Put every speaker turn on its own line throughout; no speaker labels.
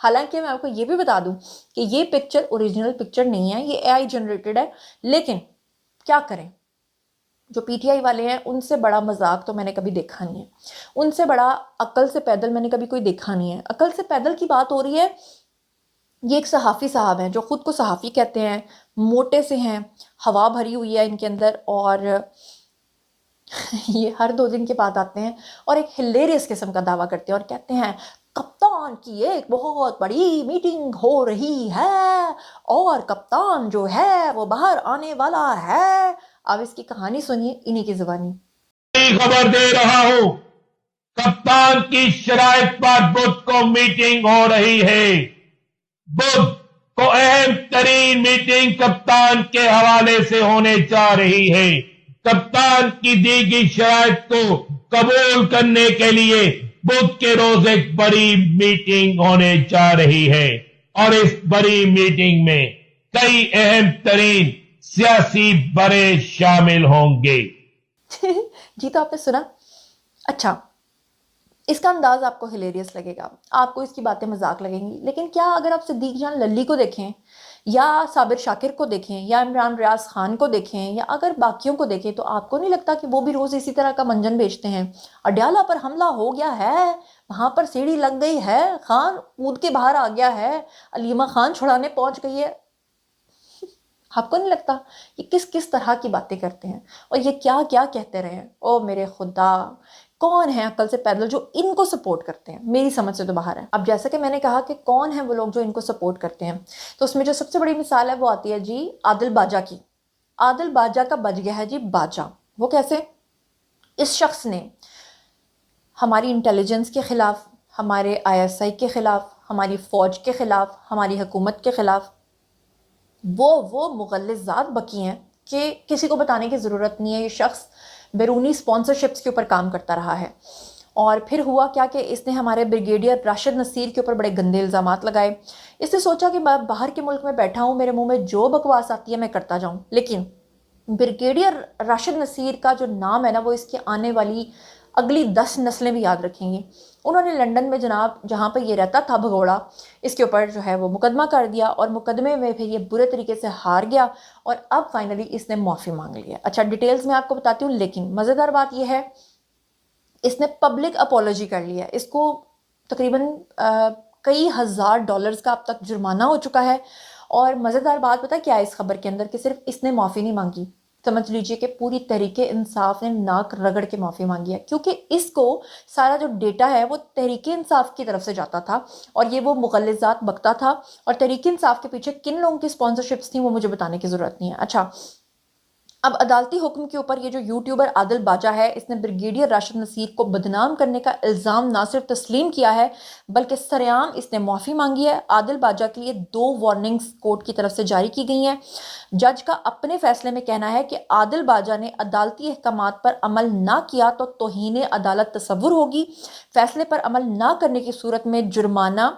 حالانکہ میں آپ کو یہ بھی بتا دوں کہ یہ پکچر اوریجنل پکچر نہیں ہے، یہ AI جنریٹڈ ہے، لیکن کیا کریں، جو PTI والے ہیں ان سے بڑا مذاق تو میں نے کبھی دیکھا نہیں ہے، ان سے بڑا عقل سے پیدل میں نے کبھی کوئی دیکھا نہیں ہے۔ عقل سے پیدل کی بات ہو رہی ہے، یہ ایک صحافی صاحب ہیں جو خود کو صحافی کہتے ہیں، موٹے سے ہیں، ہوا بھری ہوئی ہے ان کے اندر، اور یہ ہر 2 دن کے بعد آتے ہیں اور ایک ہلیریس قسم کا دعویٰ کرتے ہیں اور کہتے ہیں کپتان کی ایک بہت بڑی میٹنگ ہو رہی ہے اور کپتان جو ہے وہ باہر آنے والا ہے۔ اب اس کی کہانی سنیے انہی کی زبانی۔
خبر دے رہا ہوں، کپتان کی شرائط پر بدھ کو میٹنگ ہو رہی ہے۔ بدھ کو اہم ترین میٹنگ کپتان کے حوالے سے ہونے جا رہی ہے۔ کپتان کی دی گئی شرائط کو قبول کرنے کے لیے بدھ کے روز ایک بڑی میٹنگ ہونے جا رہی ہے، اور اس بڑی میٹنگ میں کئی اہم ترین سیاسی بڑے شامل ہوں گے۔
جی تو آپ نے سنا، اچھا اس کا انداز آپ کو ہلیریس لگے گا، آپ کو اس کی باتیں مذاق لگیں گی، لیکن کیا اگر آپ صدیق جان للی کو دیکھیں یا صابر شاکر کو دیکھیں یا عمران ریاض خان کو دیکھیں یا اگر باقیوں کو دیکھیں تو آپ کو نہیں لگتا کہ وہ بھی روز اسی طرح کا منجن بیچتے ہیں؟ اڈیالہ پر حملہ ہو گیا ہے، وہاں پر سیڑھی لگ گئی ہے، خان کود کے باہر آ گیا ہے، علیمہ خان چھڑانے پہنچ گئی ہے۔ آپ کو نہیں لگتا کہ کس کس طرح کی باتیں کرتے ہیں اور یہ کیا کیا کہتے رہے ہیں؟ او میرے خدا، کون ہے عقل سے پیدل جو ان کو سپورٹ کرتے ہیں؟ میری سمجھ سے تو باہر ہے۔ اب جیسا کہ میں نے کہا کہ کون ہیں وہ لوگ جو ان کو سپورٹ کرتے ہیں، تو اس میں جو سب سے بڑی مثال ہے وہ آتی ہے جی عادل باجا کی۔ عادل باجا کا بج گیا ہے جی باجا۔ وہ کیسے؟ اس شخص نے ہماری انٹیلیجنس کے خلاف، ہمارے ISI کے خلاف، ہماری فوج کے خلاف، ہماری حکومت کے خلاف وہ مغلظات بکی ہیں کہ کسی کو بتانے کی ضرورت نہیں ہے۔ یہ شخص بیرونی سپانسرشپس کے اوپر کام کرتا رہا ہے، اور پھر ہوا کیا کہ اس نے ہمارے بریگیڈیئر راشد نصیر کے اوپر بڑے گندے الزامات لگائے۔ اس نے سوچا کہ میں باہر کے ملک میں بیٹھا ہوں، میرے منہ میں جو بکواس آتی ہے میں کرتا جاؤں، لیکن بریگیڈیئر راشد نصیر کا جو نام ہے نا وہ اس کی آنے والی اگلی 10 نسلیں بھی یاد رکھیں گی۔ انہوں نے لنڈن میں جناب جہاں پہ یہ رہتا تھا بھگوڑا، اس کے اوپر جو ہے وہ مقدمہ کر دیا، اور مقدمے میں پھر یہ برے طریقے سے ہار گیا، اور اب فائنلی اس نے معافی مانگ لیا۔ اچھا ڈیٹیلز میں آپ کو بتاتی ہوں، لیکن مزیدار بات یہ ہے اس نے پبلک اپولوجی کر لیا۔ اس کو تقریباً کئی ہزار ڈالرز کا اب تک جرمانہ ہو چکا ہے، اور مزیدار بات پتہ کیا ہے اس خبر کے اندر، کہ صرف اس نے معافی نہیں مانگی، سمجھ لیجئے کہ پوری تحریک انصاف نے ناک رگڑ کے معافی مانگی ہے، کیونکہ اس کو سارا جو ڈیٹا ہے وہ تحریک انصاف کی طرف سے جاتا تھا، اور یہ وہ مغلظات بکتا تھا، اور تحریک انصاف کے پیچھے کن لوگوں کی سپانسرشپس تھیں وہ مجھے بتانے کی ضرورت نہیں ہے۔ اچھا اب عدالتی حکم کے اوپر یہ جو یوٹیوبر عادل باجا ہے، اس نے بریگیڈیئر راشد نصیر کو بدنام کرنے کا الزام نہ صرف تسلیم کیا ہے بلکہ سرعام اس نے معافی مانگی ہے۔ عادل باجا کے لیے 2 وارننگز کورٹ کی طرف سے جاری کی گئی ہیں۔ جج کا اپنے فیصلے میں کہنا ہے کہ عادل باجا نے عدالتی احکامات پر عمل نہ کیا تو توہین عدالت تصور ہوگی۔ فیصلے پر عمل نہ کرنے کی صورت میں جرمانہ،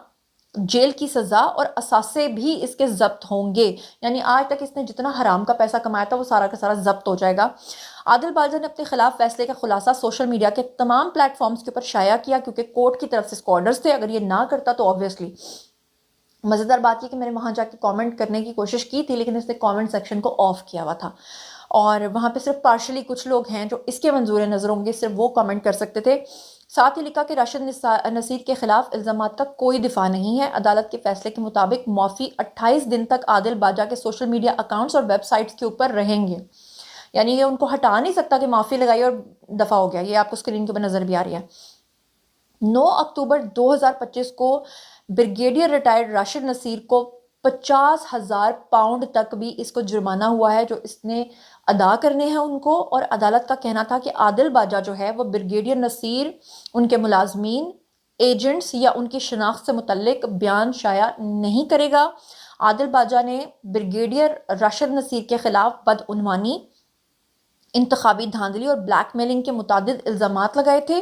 جیل کی سزا اور اثاثے بھی اس کے ضبط ہوں گے، یعنی آج تک اس نے جتنا حرام کا پیسہ کمایا تھا وہ سارا کا سارا ضبط ہو جائے گا۔ عادل باجا نے اپنے خلاف فیصلے کا خلاصہ سوشل میڈیا کے تمام پلیٹ فارمز کے اوپر شائع کیا، کیونکہ کورٹ کی طرف سے اس کو آرڈرز تھے، اگر یہ نہ کرتا تو آبویسلی۔ مزیدار بات یہ کہ میں نے وہاں جا کے کامنٹ کرنے کی کوشش کی تھی، لیکن اس نے کامنٹ سیکشن کو آف کیا ہوا تھا، اور وہاں پہ صرف پارشلی کچھ لوگ ہیں جو اس کے منظور نظر ہوں گے، صرف وہ کامنٹ کر سکتے تھے۔ ساتھ ہی لکھا کہ راشد نصیر کے خلاف الزامات کا کوئی دفاع نہیں ہے۔ عدالت کے فیصلے کے مطابق معافی 28 دن تک عادل باجا کے سوشل میڈیا اکاؤنٹس اور ویب سائٹس کے اوپر رہیں گے، یعنی یہ ان کو ہٹا نہیں سکتا کہ معافی لگائی اور دفاع ہو گیا۔ یہ آپ کو اسکرین کے اوپر نظر بھی آ رہی ہے۔ 9 اکتوبر 2025 کو بریگیڈیئر ریٹائرڈ راشد نصیر کو 50,000 پاؤنڈ تک بھی اس کو جرمانہ ہوا ہے جو اس نے ادا کرنے ہیں ان کو، اور عدالت کا کہنا تھا کہ عادل باجا جو ہے وہ بریگیڈیئر نصیر، ان کے ملازمین، ایجنٹس یا ان کی شناخت سے متعلق بیان شائع نہیں کرے گا۔ عادل باجا نے بریگیڈیئر راشد نصیر کے خلاف بدعنوانی، انتخابی دھاندلی اور بلیک میلنگ کے متعدد الزامات لگائے تھے،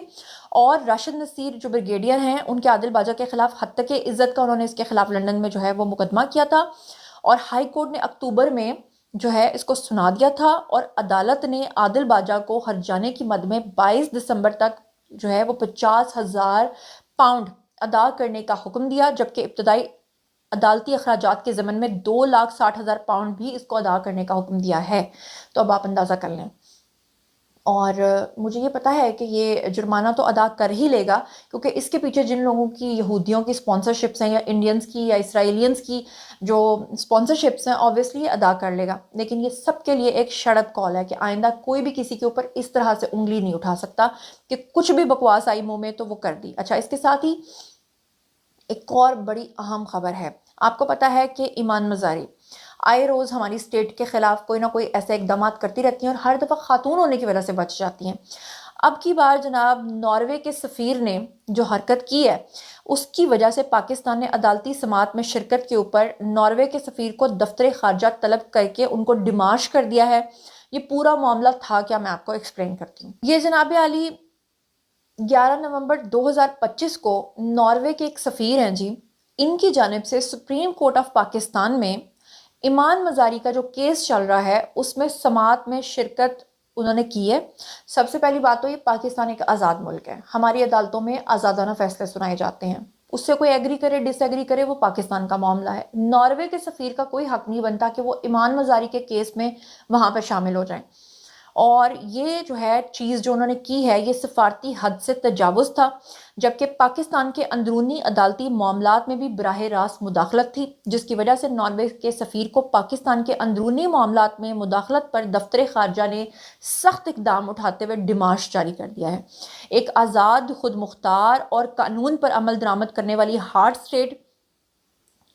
اور راشد نصیر جو بریگیڈیئر ہیں ان کے عادل باجا کے خلاف حتیٰ کہ عزت کا انہوں نے اس کے خلاف لندن میں جو ہے وہ مقدمہ کیا تھا، اور ہائی کورٹ نے اکتوبر میں جو ہے اس کو سنا دیا تھا، اور عدالت نے عادل باجا کو ہرجانے کی مد میں 22 دسمبر تک جو ہے وہ 50,000 پاؤنڈ ادا کرنے کا حکم دیا، جبکہ ابتدائی عدالتی اخراجات کے ضمن میں 2,60,000 پاؤنڈ بھی اس کو ادا کرنے کا حکم دیا ہے۔ تو اب آپ اندازہ کر لیں، اور مجھے یہ پتا ہے کہ یہ جرمانہ تو ادا کر ہی لے گا، کیونکہ اس کے پیچھے جن لوگوں کی یہودیوں کی سپانسرشپس ہیں یا انڈینز کی یا اسرائیلینز کی جو سپانسرشپس ہیں، آبویسلی یہ ادا کر لے گا، لیکن یہ سب کے لیے ایک شڑ اپ کال ہے کہ آئندہ کوئی بھی کسی کے اوپر اس طرح سے انگلی نہیں اٹھا سکتا کہ کچھ بھی بکواس آئی منہ میں تو وہ کر دی۔ اچھا، اس کے ساتھ ہی ایک اور بڑی اہم خبر ہے۔ آپ کو پتا ہے کہ ایمان مزاری آئے روز ہماری اسٹیٹ کے خلاف کوئی نہ کوئی ایسے اقدامات کرتی رہتی ہیں اور ہر دفعہ خاتون ہونے کی وجہ سے بچ جاتی ہیں۔ اب کی بار جناب ناروے کے سفیر نے جو حرکت کی ہے، اس کی وجہ سے پاکستان نے عدالتی سماعت میں شرکت کے اوپر ناروے کے سفیر کو دفتر خارجہ طلب کر کے ان کو ڈیمارش کر دیا ہے۔ یہ پورا معاملہ تھا کیا، میں آپ کو ایکسپلین کرتی ہوں۔ یہ جناب عالی 11 نومبر 2025 کو ناروے کے ایک سفیر ہیں جی، ان کی جانب سے سپریم کورٹ آف پاکستان میں ایمان مزاری کا جو کیس چل رہا ہے اس میں سماعت میں شرکت انہوں نے کی ہے۔ سب سے پہلی بات تو یہ پاکستان ایک آزاد ملک ہے، ہماری عدالتوں میں آزادانہ فیصلے سنائے جاتے ہیں، اس سے کوئی ایگری کرے ڈس ایگری کرے وہ پاکستان کا معاملہ ہے۔ ناروے کے سفیر کا کوئی حق نہیں بنتا کہ وہ ایمان مزاری کے کیس میں وہاں پہ شامل ہو جائیں، اور یہ جو ہے چیز جو انہوں نے کی ہے یہ سفارتی حد سے تجاوز تھا، جبکہ پاکستان کے اندرونی عدالتی معاملات میں بھی براہ راست مداخلت تھی، جس کی وجہ سے ناروے کے سفیر کو پاکستان کے اندرونی معاملات میں مداخلت پر دفتر خارجہ نے سخت اقدام اٹھاتے ہوئے ڈیمارش جاری کر دیا ہے۔ ایک آزاد، خود مختار اور قانون پر عمل درآمد کرنے والی ہارڈ اسٹیٹ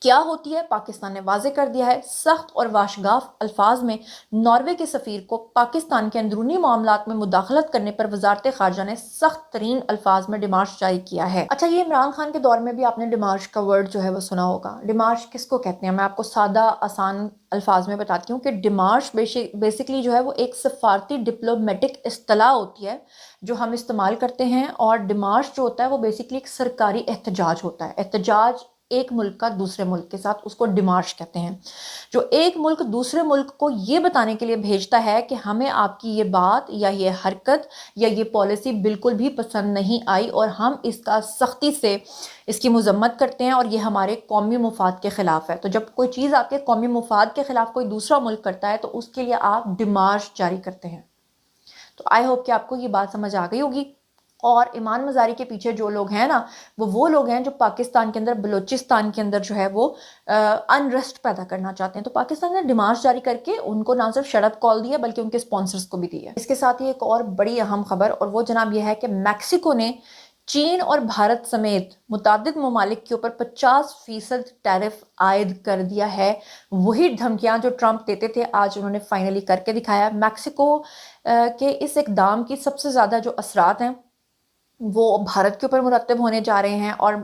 کیا ہوتی ہے پاکستان نے واضح کر دیا ہے۔ سخت اور واشگاف الفاظ میں ناروے کے سفیر کو پاکستان کے اندرونی معاملات میں مداخلت کرنے پر وزارت خارجہ نے سخت ترین الفاظ میں ڈیمارش جاری کیا ہے۔ اچھا، یہ عمران خان کے دور میں بھی آپ نے ڈیمارش کا ورڈ جو ہے وہ سنا ہوگا۔ ڈیمارش کس کو کہتے ہیں، میں آپ کو سادہ آسان الفاظ میں بتاتی ہوں کہ ڈیمارش بیسکلی جو ہے وہ ایک سفارتی ڈپلومیٹک اصطلاح ہوتی ہے جو ہم استعمال کرتے ہیں، اور ڈیمارش جو ہوتا ہے وہ بیسکلی ایک سرکاری احتجاج ہوتا ہے۔ احتجاج ایک ملک کا دوسرے ملک کے ساتھ، اس کو ڈیمارش کہتے ہیں، جو ایک ملک دوسرے ملک کو یہ بتانے کے لیے بھیجتا ہے کہ ہمیں آپ کی یہ بات یا یہ حرکت یا یہ پالیسی بالکل بھی پسند نہیں آئی اور ہم اس کا سختی سے اس کی مذمت کرتے ہیں اور یہ ہمارے قومی مفاد کے خلاف ہے۔ تو جب کوئی چیز آپ کے قومی مفاد کے خلاف کوئی دوسرا ملک کرتا ہے تو اس کے لیے آپ ڈیمارش جاری کرتے ہیں۔ تو آئی ہوپ کہ آپ کو یہ بات سمجھ آ گئی ہوگی۔ اور ایمان مزاری کے پیچھے جو لوگ ہیں نا، وہ لوگ ہیں جو پاکستان کے اندر، بلوچستان کے اندر جو ہے وہ انریسٹ پیدا کرنا چاہتے ہیں۔ تو پاکستان نے ڈیمارش جاری کر کے ان کو نہ صرف شٹ اپ کال دیا بلکہ ان کے سپانسرز کو بھی دیا۔ اس کے ساتھ ہی ایک اور بڑی اہم خبر، اور وہ جناب یہ ہے کہ میکسیکو نے چین اور بھارت سمیت متعدد ممالک کے اوپر 50% ٹیرف عائد کر دیا ہے۔ وہی دھمکیاں جو ٹرمپ دیتے تھے آج انہوں نے فائنلی کر کے دکھایا۔ میکسیکو کے اس اقدام کی سب سے زیادہ جو اثرات ہیں وہ بھارت کے اوپر مرتب ہونے جا رہے ہیں، اور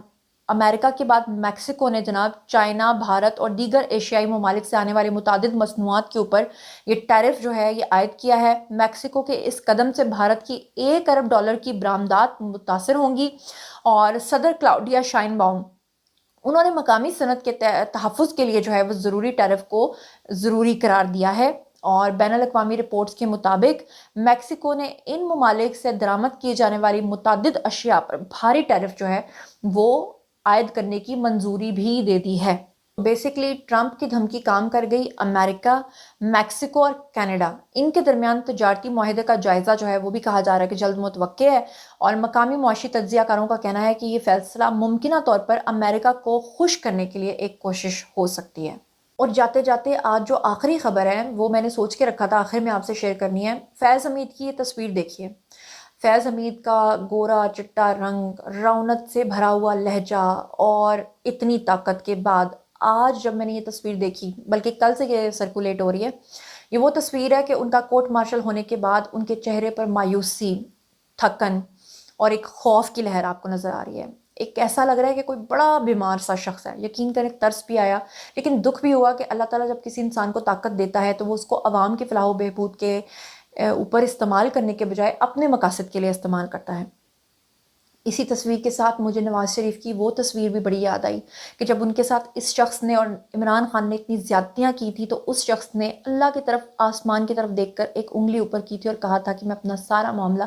امریکہ کے بعد میکسیکو نے جناب چائنا، بھارت اور دیگر ایشیائی ممالک سے آنے والے متعدد مصنوعات کے اوپر یہ ٹیرف جو ہے یہ عائد کیا ہے۔ میکسیکو کے اس قدم سے بھارت کی $1 ارب کی برآمدات متاثر ہوں گی، اور صدر کلاؤڈیا شائن باؤم انہوں نے مقامی صنعت کے تحفظ کے لیے جو ہے وہ ضروری ٹیرف کو ضروری قرار دیا ہے۔ اور بین الاقوامی رپورٹس کے مطابق میکسیکو نے ان ممالک سے درآمد کیے جانے والی متعدد اشیاء پر بھاری ٹیرف جو ہے وہ عائد کرنے کی منظوری بھی دے دی ہے۔ بیسکلی ٹرمپ کی دھمکی کام کر گئی۔ امریکہ، میکسیکو اور کینیڈا، ان کے درمیان تجارتی معاہدے کا جائزہ جو ہے وہ بھی کہا جا رہا ہے کہ جلد متوقع ہے، اور مقامی معاشی تجزیہ کاروں کا کہنا ہے کہ یہ فیصلہ ممکنہ طور پر امریکہ کو خوش کرنے کے لیے ایک کوشش ہو سکتی ہے۔ اور جاتے جاتے آج جو آخری خبر ہے وہ میں نے سوچ کے رکھا تھا آخر میں آپ سے شیئر کرنی ہے۔ فیض حمید کی یہ تصویر دیکھیے، فیض حمید کا گورا چٹا رنگ، رونق سے بھرا ہوا لہجہ، اور اتنی طاقت کے بعد آج جب میں نے یہ تصویر دیکھی، بلکہ کل سے یہ سرکولیٹ ہو رہی ہے، یہ وہ تصویر ہے کہ ان کا کورٹ مارشل ہونے کے بعد ان کے چہرے پر مایوسی، تھکن اور ایک خوف کی لہر آپ کو نظر آ رہی ہے۔ ایک ایسا لگ رہا ہے کہ کوئی بڑا بیمار سا شخص ہے۔ یقین کریں ترس بھی آیا، لیکن دکھ بھی ہوا کہ اللہ تعالیٰ جب کسی انسان کو طاقت دیتا ہے تو وہ اس کو عوام کی فلاح و بہبود کے اوپر استعمال کرنے کے بجائے اپنے مقاصد کے لیے استعمال کرتا ہے۔ اسی تصویر کے ساتھ مجھے نواز شریف کی وہ تصویر بھی بڑی یاد آئی کہ جب ان کے ساتھ اس شخص نے اور عمران خان نے اتنی زیادتیاں کی تھی تو اس شخص نے اللہ کی طرف، آسمان کی طرف دیکھ کر ایک انگلی اوپر کی تھی اور کہا تھا کہ میں اپنا سارا معاملہ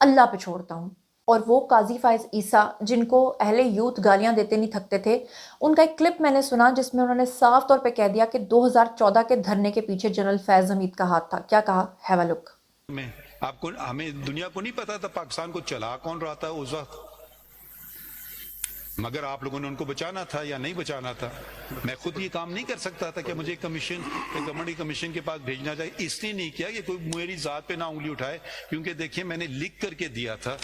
اللہ پہ چھوڑتا ہوں۔ اور وہ قاضی فائز عیسیٰ جن کو اہل یوتھ گالیاں دیتے نہیں تھکتے تھے، ان کا ایک کلپ میں نے سنا جس میں انہوں نے صاف طور پہ کہہ دیا کہ 2014 کے دھرنے کے پیچھے جنرل فیض حمید کا ہاتھ تھا. کیا کہا؟ ہیو اے لک.
میں آپ کو، ہمیں دنیا کو نہیں پتا تھا پاکستان کو چلا کون رہا تھا اس وقت، مگر آپ لوگوں نے ان کو بچانا تھا یا نہیں بچانا تھا. میں خود یہ کام نہیں کر سکتا تھا کہ مجھے کمیونٹی کمیشن کے پاس بھیجنا چاہیے، اس لیے نہیں کیا کہ کوئی میری ذات پہ نہ انگلی اٹھائے، کیونکہ دیکھیں میں نے لکھ کر کے دیا تھا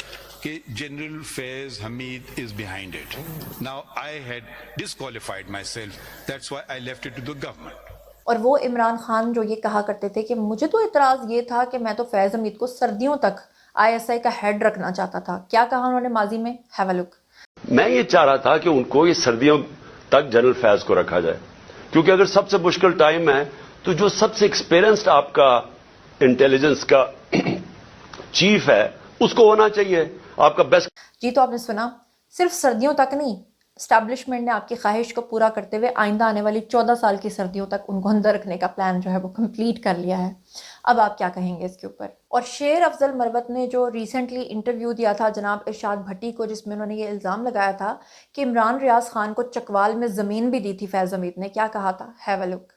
کہ general Faiz Hameed is behind it. Now I had disqualified myself, that's why I left it to the government.
اور وہ عمران خان جو یہ کہا کرتے تھے کہ مجھے تو اعتراض یہ تھا کہ میں تو فیض حمید کو سردیوں تک ISI کا ہیڈ رکھنا چاہتا تھا. کیا کہا انہوں نے ماضی میں؟ ہیو اے لک.
میں یہ چاہ رہا تھا کہ ان کو یہ سردیوں تک جنرل فیض کو رکھا جائے، کیونکہ اگر سب سے مشکل ٹائم ہے تو جو سب سے ایکسپیرینسڈ آپ کا انٹیلیجنس کا چیف ہے اس کو ہونا چاہیے آپ کا بیسٹ.
جی تو آپ نے سنا، صرف سردیوں تک نہیں، اسٹیبلشمنٹ نے آپ کی خواہش کو پورا کرتے ہوئے آئندہ آنے والی 14 سال کی سردیوں تک ان کو اندر رکھنے کا پلان جو ہے وہ کمپلیٹ کر لیا ہے. اب آپ کیا کہیں گے اس کے اوپر؟ اور شیر افضل مروت نے جو ریسنٹلی انٹرویو دیا تھا جناب ارشاد بھٹی کو، جس میں انہوں نے یہ الزام لگایا تھا کہ عمران ریاض خان کو چکوال میں زمین بھی دی تھی فیض حمید نے. کیا کہا تھا؟ ہیو اے لک.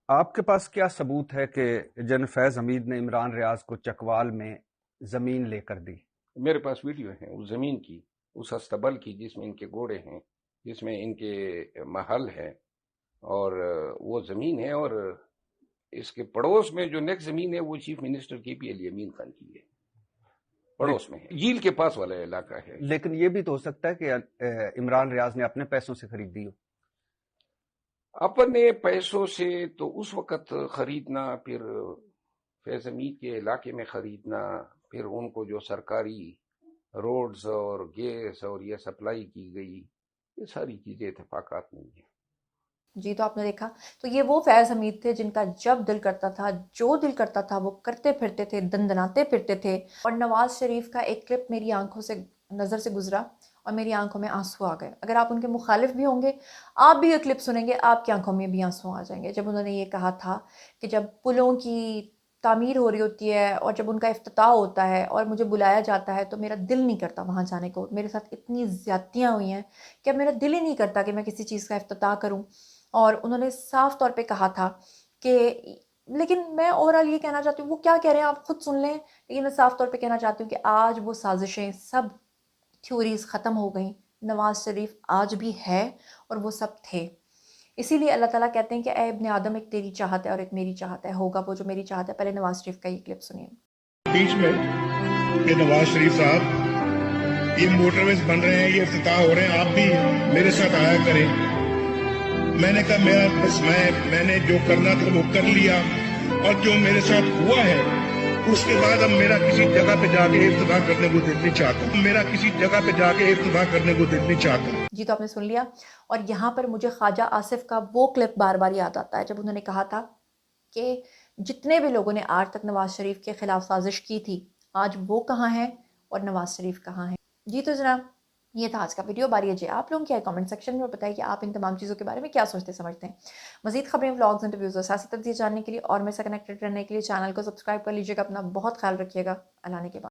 آپ کے پاس کیا ثبوت ہے کہ جنرل فیض حمید نے عمران ریاض کو چکوال میں زمین لے کر دی؟
میرے پاس ویڈیو ہے اس زمین کی، اس استبل کی جس میں ان کے گھوڑے ہیں، جس میں ان کے محل ہے، اور وہ زمین ہے، اور اس کے پڑوس میں جو نیکسٹ زمین ہے وہ چیف منسٹر کی بھی علی امین خان کی ہے، پڑوس میں ہے، جھیل کے پاس والا علاقہ ہے.
لیکن یہ بھی تو ہو سکتا ہے کہ عمران ریاض نے اپنے پیسوں سے خرید دی ہو.
اپنے پیسوں سے تو اس وقت خریدنا، پھر فیض حمید کے علاقے میں خریدنا، پھر ان کو جو سرکاری روڈز اور گیس اور یہ سپلائی کی گئی، یہ ساری چیزیں اتفاقات نہیں ہیں.
جی تو آپ نے دیکھا، تو یہ وہ فیض حمید تھے جن کا جب دل کرتا تھا، جو دل کرتا تھا وہ کرتے پھرتے تھے، دندناتے پھرتے تھے. اور نواز شریف کا ایک کلپ میری آنکھوں سے نظر سے گزرا اور میری آنکھوں میں آنسو آ گئے. اگر آپ ان کے مخالف بھی ہوں گے، آپ بھی یہ کلپ سنیں گے، آپ کی آنکھوں میں بھی آنسو آ جائیں گے. جب انہوں نے یہ کہا تھا کہ جب پلوں کی تعمیر ہو رہی ہوتی ہے اور جب ان کا افتتاح ہوتا ہے اور مجھے بلایا جاتا ہے تو میرا دل نہیں کرتا وہاں جانے کو، میرے ساتھ اتنی زیادتیاں ہوئی ہیں کہ اب میرا دل ہی نہیں کرتا کہ میں کسی چیز کا افتتاح کروں. اور انہوں نے صاف طور پہ کہا تھا کہ، لیکن میں اوورآل یہ کہنا چاہتی ہوں، وہ کیا کہہ رہے ہیں آپ خود سن لیں، لیکن میں صاف طور پہ کہنا چاہتی ہوں کہ آج وہ سازشیں، سب تھیوریز ختم ہو گئیں. نواز شریف آج بھی ہے اور وہ سب تھے. اسی لیے اللہ تعالیٰ کہتے ہیں کہ اے ابن آدم، ایک تیری چاہت ہے اور ایک میری چاہت ہے، ہوگا وہ جو میری چاہت ہے. پہلے نواز شریف کا یہ کلپ سنیے.
بیچ میں کہ نواز شریف صاحب، یہ موٹر ویز بن رہے ہیں، یہ افتتاح ہو رہے ہیں، آپ بھی میرے ساتھ آیا کریں. میں نے کہا میرا بس میں نے جو کرنا تھا وہ کر لیا، اور جو میرے ساتھ ہوا ہے اس کے بعد اب میرا کسی جگہ پہ جا کے افتتاح کرنے کو دل نہیں چاہتا، میرا کسی جگہ پہ جا کے افتتاح کرنے کو دل نہیں چاہتا.
جی تو آپ نے سن لیا. اور یہاں پر مجھے خواجہ آصف کا وہ کلپ بار بار یاد آتا ہے جب انہوں نے کہا تھا کہ جتنے بھی لوگوں نے آج تک نواز شریف کے خلاف سازش کی تھی، آج وہ کہاں ہیں اور نواز شریف کہاں ہیں. جی تو جناب، یہ تھا آج کا ویڈیو. باری ہے جی آپ لوگوں کیا ہے کامنٹ سیکشن میں بتائیے کہ آپ ان تمام چیزوں کے بارے میں کیا سوچتے سمجھتے ہیں. مزید خبریں، ولاگز، انٹرویوز اور سیاسی تجزیے جاننے کے لیے اور میرے سے کنیکٹڈ رہنے کے لیے چینل کو سبسکرائب کر لیجیے گا. اپنا بہت خیال رکھیے گا. اللہ نے کے بعد.